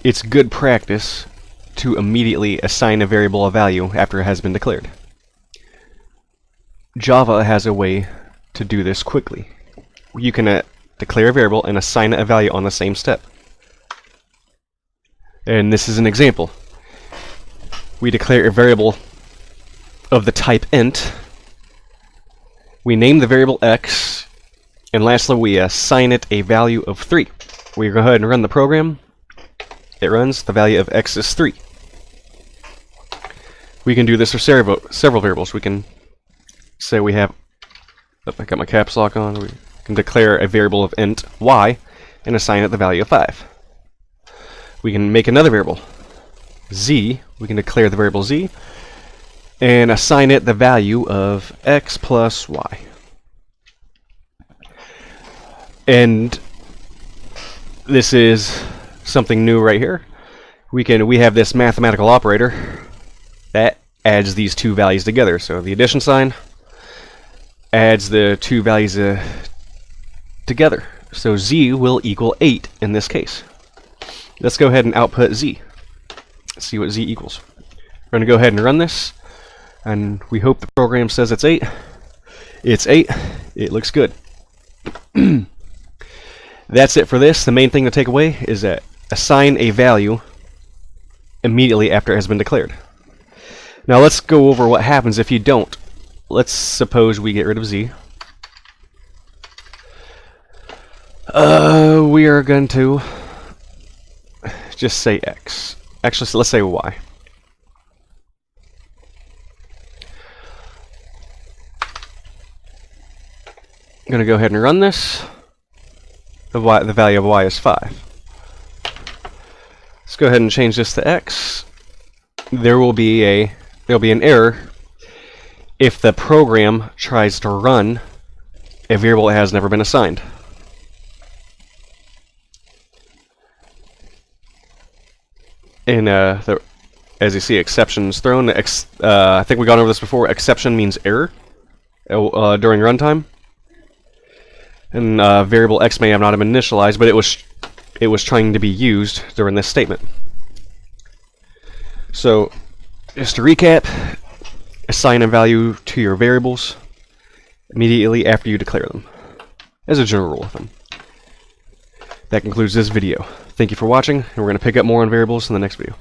it's good practice to immediately assign a variable a value after it has been declared. Java has a way to do this quickly. You can declare a variable and assign it a value on the same step. And this is an example. We declare a variable of the type int. We name the variable x, and lastly we assign it a value of 3. We go ahead and run the program. It runs. The value of x is 3. We can do this for several variables. We can say we have, I got my caps lock on, we can declare a variable of int y and assign it the value of 5. We can make another variable, z. We can declare the variable z and assign it the value of x plus y. And this is something new right here. We have this mathematical operator that adds these two values together. So the addition sign adds the two values together. So z will equal 8 in this case. Let's go ahead and output z. Let's see what z equals. We're going to go ahead and run this, and we hope the program says it's 8. It's 8. It looks good. That's it for this. The main thing to take away is that assign a value immediately after it has been declared. Now let's go over what happens if you don't. Let's suppose we get rid of z. We are going to just say x. Actually, so let's say y. I'm going to go ahead and run this. The value of y is 5. Let's go ahead and change this to x. There'll be an error if the program tries to run a variable that has never been assigned. And as you see, exceptions thrown. I think we've gone over this before. Exception means error during runtime. And variable x may have not been initialized, but it was trying to be used during this statement. So, just to recap, assign a value to your variables immediately after you declare them, as a general rule of thumb. That concludes this video. Thank you for watching, and we're going to pick up more on variables in the next video.